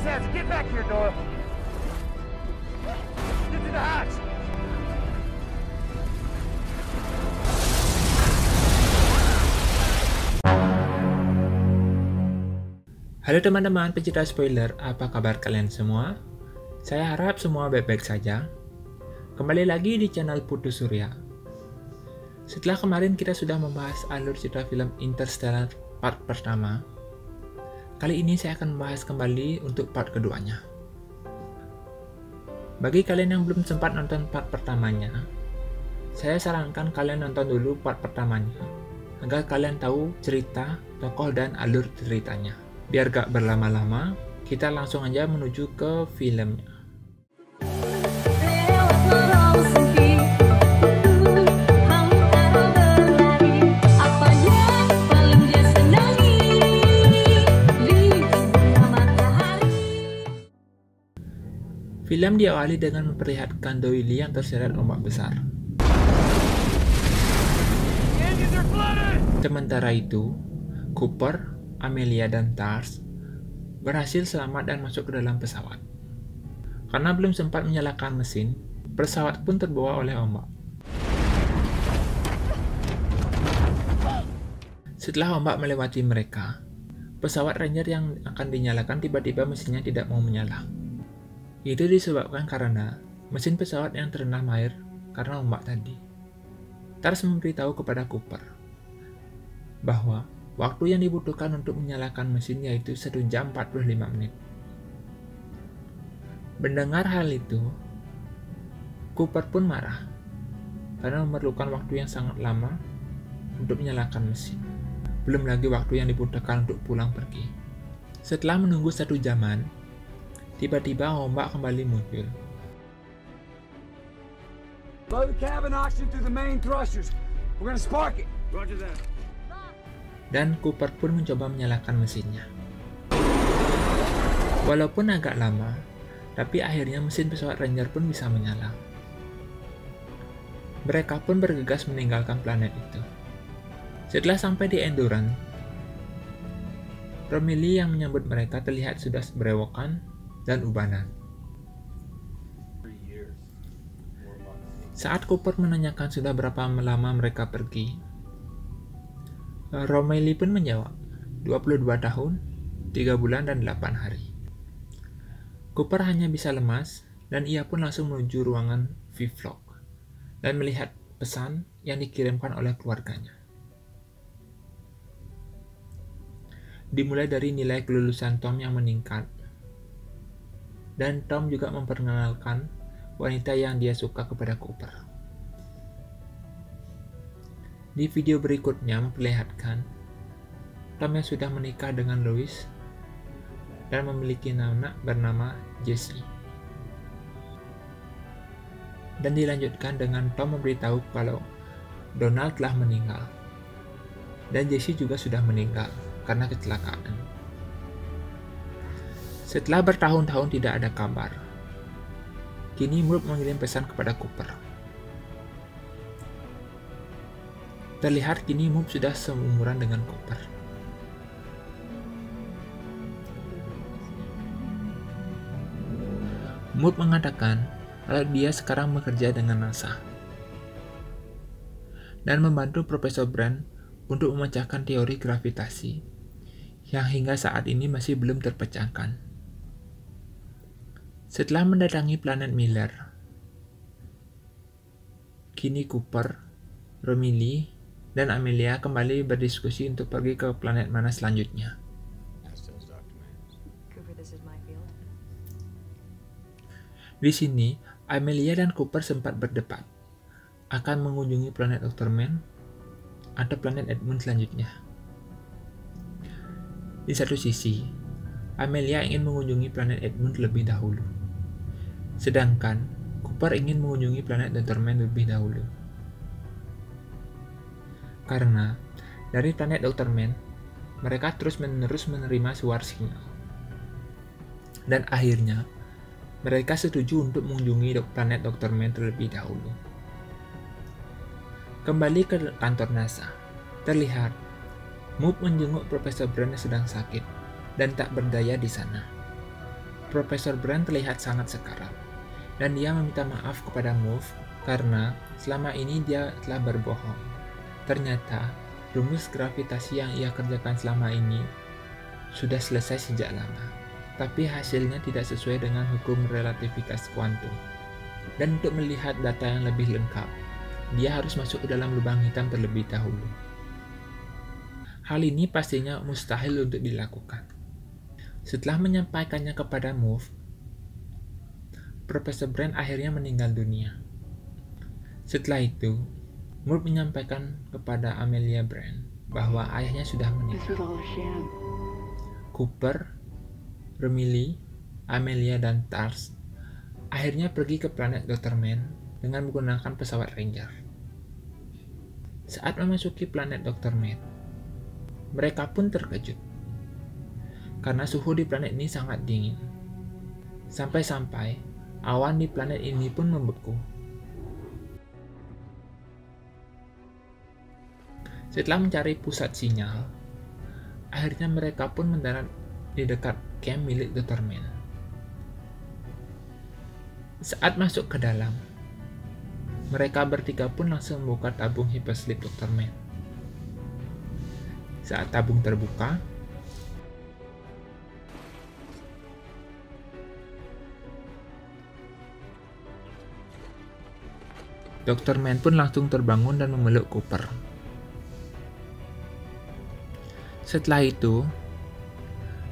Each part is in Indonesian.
says, get back here, Doyle. Get to the hatch. Halo teman-teman pecinta spoiler, apa kabar kalian semua? Saya harap semua baik-baik saja. Kembali lagi di channel Putu Surya. Setelah kemarin kita sudah membahas alur cerita film Interstellar part pertama, kali ini saya akan membahas kembali untuk part keduanya. Bagi kalian yang belum sempat nonton part pertamanya, saya sarankan kalian nonton dulu part pertamanya, agar kalian tahu cerita, tokoh, dan alur ceritanya. Biar gak berlama-lama, kita langsung aja menuju ke filmnya. Film diawali dengan memperlihatkan Doyle yang terseret ombak besar. Sementara itu, Cooper, Amelia, dan Tars berhasil selamat dan masuk ke dalam pesawat. Karena belum sempat menyalakan mesin, pesawat pun terbawa oleh ombak. Setelah ombak melewati mereka, pesawat Ranger yang akan dinyalakan tiba-tiba mesinnya tidak mau menyala. Itu disebabkan karena mesin pesawat yang terendam air karena ombak tadi. Tars memberitahu kepada Cooper bahwa waktu yang dibutuhkan untuk menyalakan mesin yaitu 1 jam 45 menit. Mendengar hal itu, Cooper pun marah karena memerlukan waktu yang sangat lama untuk menyalakan mesin. Belum lagi waktu yang dibutuhkan untuk pulang pergi. Setelah menunggu 1 jaman, tiba-tiba ombak kembali muncul. Blow the cabin oxygen through the main thrusters. We're gonna spark it. Roger that. Dan Cooper pun mencoba menyalakan mesinnya. Walaupun agak lama, tapi akhirnya mesin pesawat Ranger pun bisa menyala. Mereka pun bergegas meninggalkan planet itu. Setelah sampai di Enduran, Romilly yang menyambut mereka terlihat sudah berewokan dan ubanan. Saat Cooper menanyakan sudah berapa lama mereka pergi, Romilly pun menjawab, 22 tahun, 3 bulan, dan 8 hari. Cooper hanya bisa lemas, dan ia pun langsung menuju ruangan V-Vlog dan melihat pesan yang dikirimkan oleh keluarganya. Dimulai dari nilai kelulusan Tom yang meningkat, dan Tom juga memperkenalkan wanita yang dia suka kepada Cooper. Di video berikutnya memperlihatkan Tom yang sudah menikah dengan Lois dan memiliki anak bernama Jesse. Dan dilanjutkan dengan Tom memberitahu kalau Donald telah meninggal dan Jesse juga sudah meninggal karena kecelakaan. Setelah bertahun-tahun tidak ada kabar, kini Murph mengirim pesan kepada Cooper. Terlihat kini Murph sudah seumuran dengan Cooper. Murph mengatakan kalau dia sekarang bekerja dengan NASA dan membantu Profesor Brand untuk memecahkan teori gravitasi yang hingga saat ini masih belum terpecahkan. Setelah mendatangi planet Miller, kini Cooper, Romilly, dan Amelia kembali berdiskusi untuk pergi ke planet mana selanjutnya. Di sini, Amelia dan Cooper sempat berdebat akan mengunjungi planet Dr. Man atau planet Edmund selanjutnya. Di satu sisi, Amelia ingin mengunjungi planet Edmund lebih dahulu, sedangkan Cooper ingin mengunjungi planet Dr. Man lebih dahulu. Karena dari planet Dr. Man, mereka terus-menerus menerima suara sinyal. Dan akhirnya, mereka setuju untuk mengunjungi planet Dr. Man terlebih dahulu. Kembali ke kantor NASA, terlihat Murph menjenguk Profesor Brand yang sedang sakit dan tak berdaya di sana. Profesor Brand terlihat sangat sekarat, dan dia meminta maaf kepada Move karena selama ini dia telah berbohong. Ternyata, rumus gravitasi yang ia kerjakan selama ini sudah selesai sejak lama, tapi hasilnya tidak sesuai dengan hukum relativitas kuantum. Dan untuk melihat data yang lebih lengkap, dia harus masuk ke dalam lubang hitam terlebih dahulu. Hal ini pastinya mustahil untuk dilakukan. Setelah menyampaikannya kepada Move, Profesor Brand akhirnya meninggal dunia. Setelah itu, Move menyampaikan kepada Amelia Brand bahwa ayahnya sudah meninggal. Cooper, Romilly, Amelia, dan Tars akhirnya pergi ke planet Dr. Man dengan menggunakan pesawat Ranger. Saat memasuki planet Dr. Man, mereka pun terkejut karena suhu di planet ini sangat dingin. Sampai-sampai awan di planet ini pun membeku. Setelah mencari pusat sinyal, akhirnya mereka pun mendarat di dekat camp milik Dr. Man. Saat masuk ke dalam, mereka bertiga pun langsung membuka tabung hypersleep Dr. Man. Saat tabung terbuka, Dr. Man pun langsung terbangun dan memeluk Cooper. Setelah itu,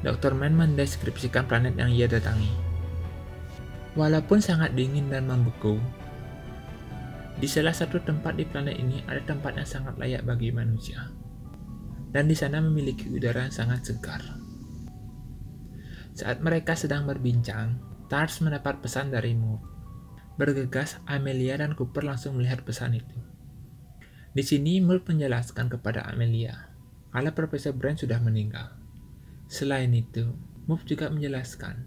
Dr. Man mendeskripsikan planet yang ia datangi. Walaupun sangat dingin dan membeku, di salah satu tempat di planet ini ada tempat yang sangat layak bagi manusia. Dan di sana memiliki udara yang sangat segar. Saat mereka sedang berbincang, Tars mendapat pesan dari Move. Bergegas, Amelia dan Cooper langsung melihat pesan itu. Di sini, Move menjelaskan kepada Amelia kalau Profesor Brand sudah meninggal. Selain itu, Move juga menjelaskan,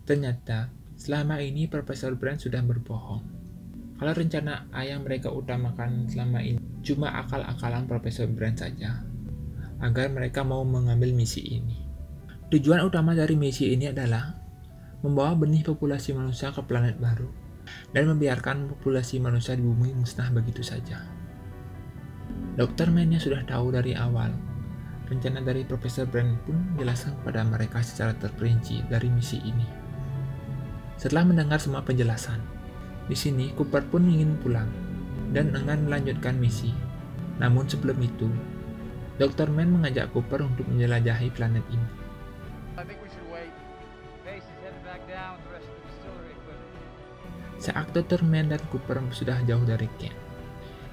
ternyata selama ini Profesor Brand sudah berbohong. Kalau rencana yang mereka utamakan selama ini cuma akal-akalan Profesor Brand saja, agar mereka mau mengambil misi ini. Tujuan utama dari misi ini adalah membawa benih populasi manusia ke planet baru dan membiarkan populasi manusia di bumi musnah begitu saja. Dr. Man yang sudah tahu dari awal rencana dari Profesor Brand pun menjelaskan kepada mereka secara terperinci dari misi ini. Setelah mendengar semua penjelasan, di sini Cooper pun ingin pulang dan enggan melanjutkan misi. Namun sebelum itu, Dr. Man mengajak Cooper untuk menjelajahi planet ini. Saat Dr. Man dan Cooper sudah jauh dari camp,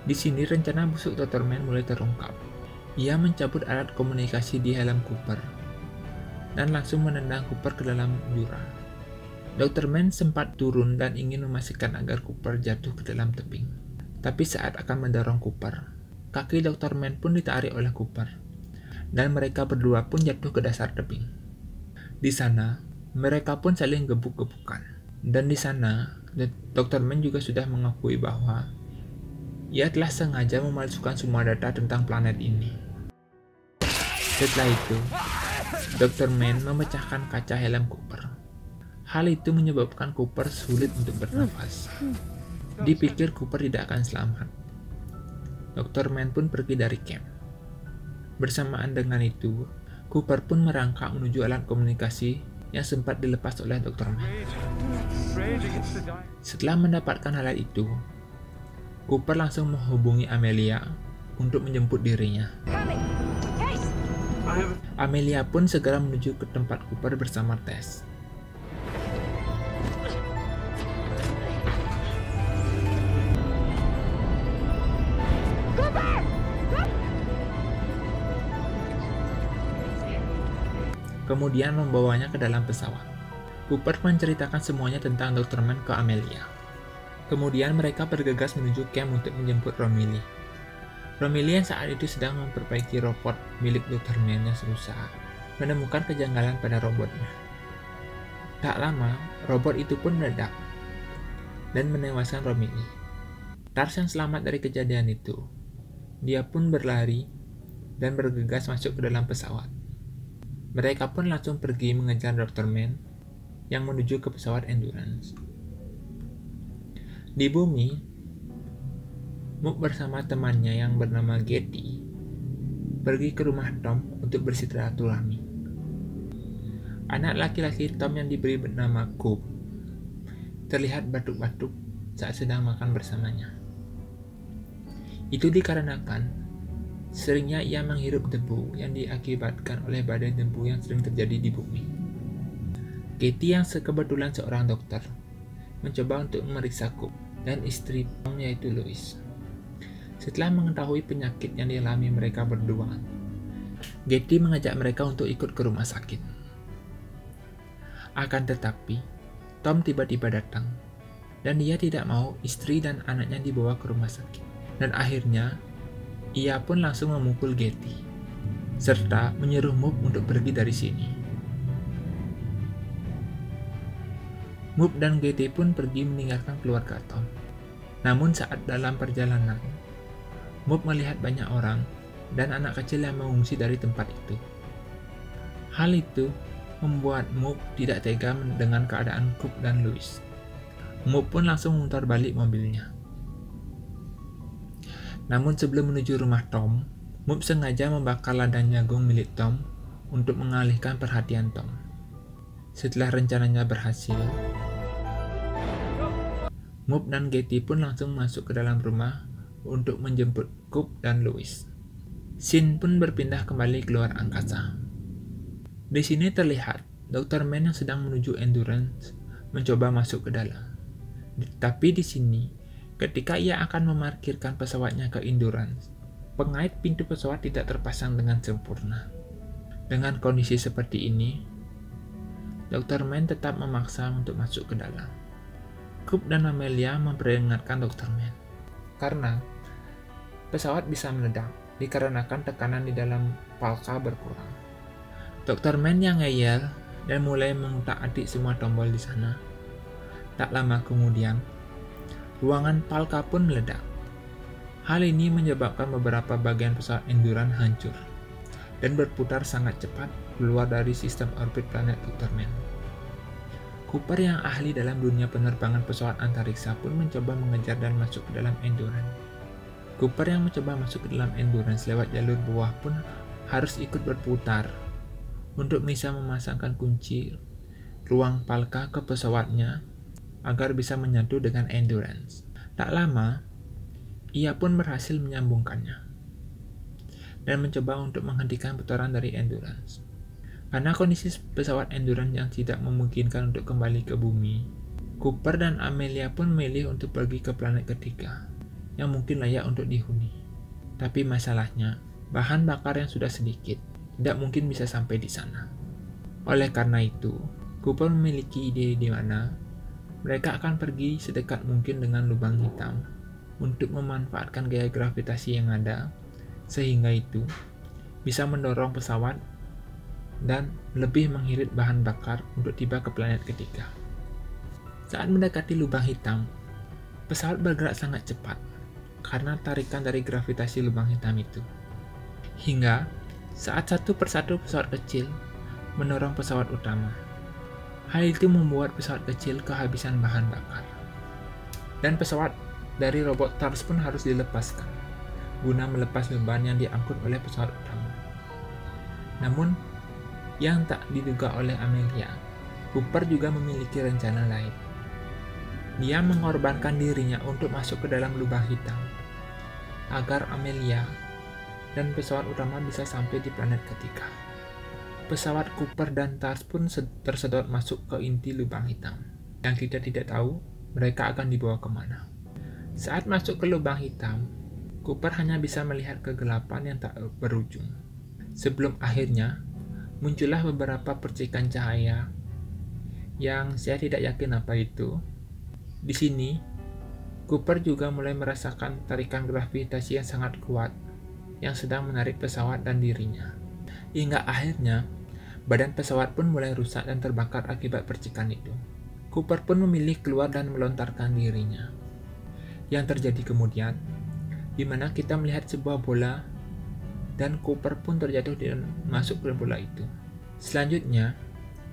di sini rencana busuk Dr. Man mulai terungkap. Ia mencabut alat komunikasi di helm Cooper dan langsung menendang Cooper ke dalam jurang. Dr. Man sempat turun dan ingin memastikan agar Cooper jatuh ke dalam tebing. Tapi saat akan mendorong Cooper, kaki Dr. Man pun ditarik oleh Cooper, dan mereka berdua pun jatuh ke dasar tebing. Di sana, mereka pun saling gebuk-gebukan. Dan di sana, Dr. Man juga sudah mengakui bahwa ia telah sengaja memalsukan semua data tentang planet ini. Setelah itu, Dr. Man memecahkan kaca helm Cooper. Hal itu menyebabkan Cooper sulit untuk bernafas. Dipikir Cooper tidak akan selamat. Dr. Man pun pergi dari camp. Bersamaan dengan itu, Cooper pun merangkak menuju alat komunikasi yang sempat dilepas oleh Dr. Man. Setelah mendapatkan alat itu, Cooper langsung menghubungi Amelia untuk menjemput dirinya. Amelia pun segera menuju ke tempat Cooper bersama Tess. Kemudian membawanya ke dalam pesawat. Cooper menceritakan semuanya tentang Dr. Man ke Amelia. Kemudian mereka bergegas menuju camp untuk menjemput Romilly. Romilly yang saat itu sedang memperbaiki robot milik Dr. Man yang rusak, menemukan kejanggalan pada robotnya. Tak lama, robot itu pun meledak dan menewaskan Romilly. Tars yang selamat dari kejadian itu, dia pun berlari dan bergegas masuk ke dalam pesawat. Mereka pun langsung pergi mengejar Dr. Man yang menuju ke pesawat Endurance. Di bumi, Mook bersama temannya yang bernama Getty pergi ke rumah Tom untuk bersilaturahmi. Anak laki-laki Tom yang diberi nama Coop terlihat batuk-batuk saat sedang makan bersamanya. Itu dikarenakan seringnya ia menghirup debu yang diakibatkan oleh badai debu yang sering terjadi di bumi. Getty yang kebetulan seorang dokter mencoba untuk memeriksa Coop dan istri Tom yaitu Lois. Setelah mengetahui penyakit yang dialami mereka berdua, Getty mengajak mereka untuk ikut ke rumah sakit. Akan tetapi, Tom tiba-tiba datang, dan dia tidak mau istri dan anaknya dibawa ke rumah sakit. Dan akhirnya, ia pun langsung memukul Getty, serta menyuruh Mook untuk pergi dari sini. Mook dan Getty pun pergi meninggalkan keluarga Tom. Namun saat dalam perjalanan, Mook melihat banyak orang dan anak kecil yang mengungsi dari tempat itu. Hal itu membuat Mook tidak tega dengan keadaan Coop dan Lois. Mook pun langsung memutar balik mobilnya. Namun sebelum menuju rumah Tom, Mook sengaja membakar ladang jagung milik Tom untuk mengalihkan perhatian Tom. Setelah rencananya berhasil, Mook dan Getty pun langsung masuk ke dalam rumah untuk menjemput Coop dan Lois. Scene pun berpindah kembali ke luar angkasa. Di sini terlihat Dr. Mann yang sedang menuju Endurance mencoba masuk ke dalam. Tapi di sini, ketika ia akan memarkirkan pesawatnya ke Endurance, pengait pintu pesawat tidak terpasang dengan sempurna. Dengan kondisi seperti ini, Dr. Mann tetap memaksa untuk masuk ke dalam. Coop dan Amelia memperingatkan Dr. Mann karena pesawat bisa meledak dikarenakan tekanan di dalam palka berkurang. Dr. Mann yang ngeyel dan mulai mengutak-atik semua tombol di sana. Tak lama kemudian, ruangan palka pun meledak. Hal ini menyebabkan beberapa bagian pesawat Endurance hancur dan berputar sangat cepat keluar dari sistem orbit planet Dr. Mann. Cooper yang ahli dalam dunia penerbangan pesawat antariksa pun mencoba mengejar dan masuk ke dalam Endurance. Cooper yang mencoba masuk ke dalam Endurance lewat jalur bawah pun harus ikut berputar untuk bisa memasangkan kunci ruang palka ke pesawatnya agar bisa menyatu dengan Endurance. Tak lama, ia pun berhasil menyambungkannya dan mencoba untuk menghentikan putaran dari Endurance. Karena kondisi pesawat Endurance yang tidak memungkinkan untuk kembali ke bumi, Cooper dan Amelia pun memilih untuk pergi ke planet ketiga yang mungkin layak untuk dihuni. Tapi masalahnya, bahan bakar yang sudah sedikit tidak mungkin bisa sampai di sana. Oleh karena itu, Cooper memiliki ide di mana mereka akan pergi sedekat mungkin dengan lubang hitam untuk memanfaatkan gaya gravitasi yang ada, sehingga itu bisa mendorong pesawat dan lebih menghirit bahan bakar untuk tiba ke planet ketiga. Saat mendekati lubang hitam, pesawat bergerak sangat cepat karena tarikan dari gravitasi lubang hitam itu. Hingga saat satu persatu pesawat kecil mendorong pesawat utama. Hal itu membuat pesawat kecil kehabisan bahan bakar. Dan pesawat dari robot TARS pun harus dilepaskan guna melepas beban yang diangkut oleh pesawat utama. Namun, yang tak diduga oleh Amelia, Cooper juga memiliki rencana lain. Dia mengorbankan dirinya untuk masuk ke dalam lubang hitam, agar Amelia dan pesawat utama bisa sampai di planet ketiga. Pesawat Cooper dan TARS pun tersedot masuk ke inti lubang hitam, yang kita tidak tahu mereka akan dibawa kemana. Saat masuk ke lubang hitam, Cooper hanya bisa melihat kegelapan yang tak berujung. Sebelum akhirnya, muncullah beberapa percikan cahaya yang saya tidak yakin apa itu. Di sini, Cooper juga mulai merasakan tarikan gravitasi yang sangat kuat yang sedang menarik pesawat dan dirinya. Hingga akhirnya, badan pesawat pun mulai rusak dan terbakar akibat percikan itu. Cooper pun memilih keluar dan melontarkan dirinya. Yang terjadi kemudian, di mana kita melihat sebuah bola dan Cooper pun terjatuh dan masuk ke bola itu. Selanjutnya,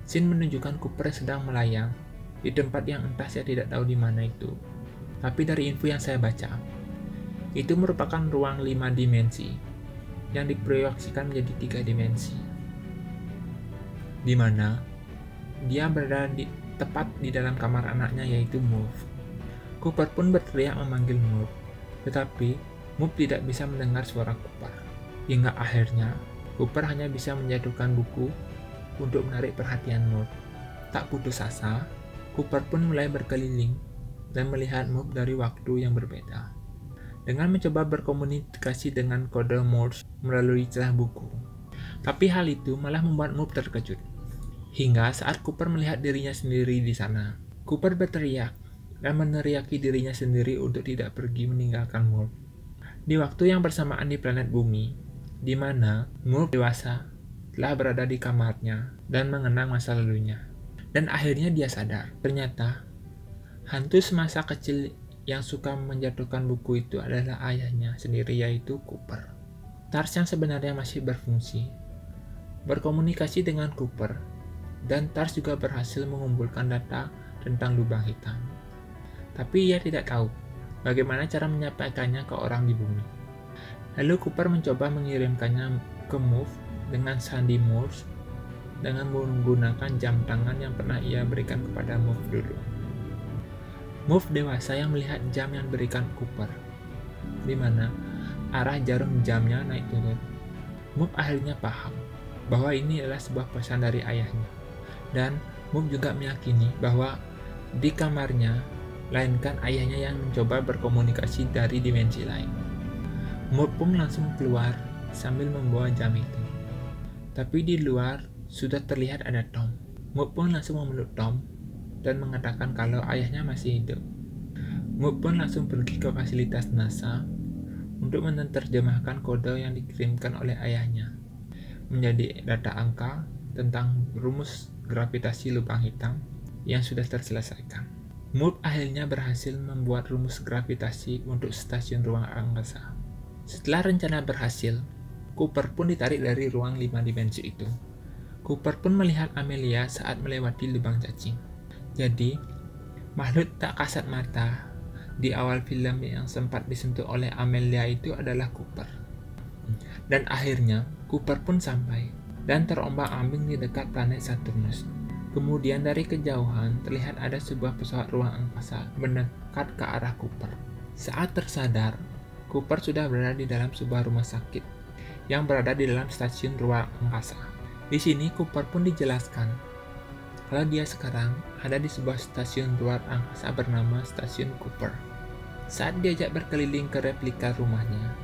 Scene menunjukkan Cooper sedang melayang di tempat yang entah saya tidak tahu di mana itu. Tapi dari info yang saya baca, itu merupakan ruang 5 dimensi yang diproyeksikan menjadi 3 dimensi. Di mana dia berada tepat di dalam kamar anaknya, yaitu Move. Cooper pun berteriak memanggil Move, tetapi Move tidak bisa mendengar suara Cooper. Hingga akhirnya, Cooper hanya bisa menjatuhkan buku untuk menarik perhatian Move. Tak putus asa, Cooper pun mulai berkeliling dan melihat Move dari waktu yang berbeda. Dengan mencoba berkomunikasi dengan kode Morse melalui celah buku. Tapi hal itu malah membuat Move terkejut. Hingga saat Cooper melihat dirinya sendiri di sana, Cooper berteriak dan meneriaki dirinya sendiri untuk tidak pergi meninggalkan Move. Di waktu yang bersamaan di planet Bumi, di mana Move dewasa telah berada di kamarnya dan mengenang masa lalunya. Dan akhirnya dia sadar, ternyata hantu semasa kecil yang suka menjatuhkan buku itu adalah ayahnya sendiri, yaitu Cooper. TARS yang sebenarnya masih berfungsi, berkomunikasi dengan Cooper, dan TARS juga berhasil mengumpulkan data tentang lubang hitam. Tapi ia tidak tahu bagaimana cara menyampaikannya ke orang di bumi. Lalu Cooper mencoba mengirimkannya ke Move dengan sandi Morse dengan menggunakan jam tangan yang pernah ia berikan kepada Move dulu. Move dewasa yang melihat jam yang diberikan Cooper, di mana arah jarum jamnya naik turun. Move akhirnya paham bahwa ini adalah sebuah pesan dari ayahnya. Dan Move juga meyakini bahwa di kamarnya, melainkan ayahnya yang mencoba berkomunikasi dari dimensi lain. Move pun langsung keluar sambil membawa jam itu. Tapi di luar sudah terlihat ada Tom. Move pun langsung memeluk Tom dan mengatakan kalau ayahnya masih hidup. Move pun langsung pergi ke fasilitas NASA untuk menerjemahkan kode yang dikirimkan oleh ayahnya menjadi data angka tentang rumus gravitasi lubang hitam yang sudah terselesaikan. Move akhirnya berhasil membuat rumus gravitasi untuk stasiun ruang angkasa. Setelah rencana berhasil, Cooper pun ditarik dari ruang 5 dimensi itu. Cooper pun melihat Amelia saat melewati lubang cacing. Jadi, makhluk tak kasat mata di awal film yang sempat disentuh oleh Amelia itu adalah Cooper. Dan akhirnya, Cooper pun sampai dan terombang-ambing di dekat planet Saturnus. Kemudian dari kejauhan terlihat ada sebuah pesawat ruang angkasa mendekat ke arah Cooper. Saat tersadar, Cooper sudah berada di dalam sebuah rumah sakit yang berada di dalam stasiun ruang angkasa. Di sini Cooper pun dijelaskan kalau dia sekarang ada di sebuah stasiun luar angkasa bernama Stasiun Cooper. Saat diajak berkeliling ke replika rumahnya,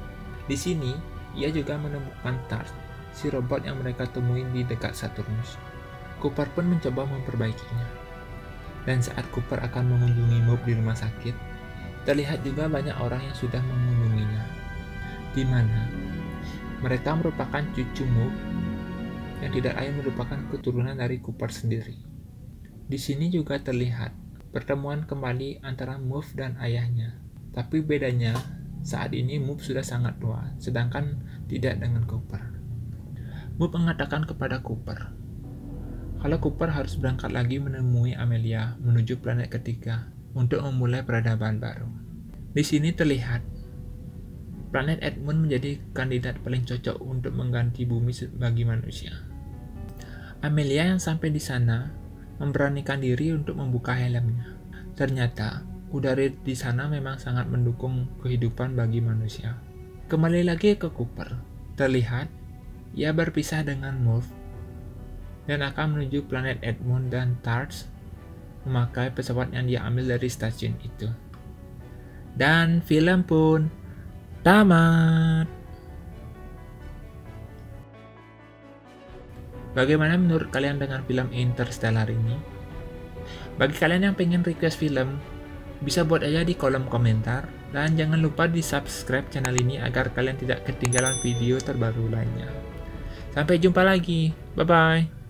di sini ia juga menemukan TARS, si robot yang mereka temuin di dekat Saturnus. Cooper pun mencoba memperbaikinya. Dan saat Cooper akan mengunjungi Move di rumah sakit, terlihat juga banyak orang yang sudah mengunjunginya, di mana mereka merupakan cucu Move yang tidak lain merupakan keturunan dari Cooper sendiri. Di sini juga terlihat pertemuan kembali antara Move dan ayahnya. Tapi bedanya, saat ini Move sudah sangat tua, sedangkan tidak dengan Cooper. Move mengatakan kepada Cooper kalau Cooper harus berangkat lagi menemui Amelia menuju planet ketiga untuk memulai peradaban baru. Di sini terlihat planet Edmund menjadi kandidat paling cocok untuk mengganti bumi bagi manusia. Amelia yang sampai di sana memberanikan diri untuk membuka helmnya. Ternyata udara di sana memang sangat mendukung kehidupan bagi manusia. Kembali lagi ke Cooper, terlihat ia berpisah dengan Move dan akan menuju planet Edmund dan TARS memakai pesawat yang dia ambil dari stasiun itu. Dan film pun tamat. Bagaimana menurut kalian dengan film Interstellar ini? Bagi kalian yang pengen request film, bisa buat aja di kolom komentar. Dan jangan lupa di subscribe channel ini agar kalian tidak ketinggalan video terbaru lainnya. Sampai jumpa lagi. Bye-bye.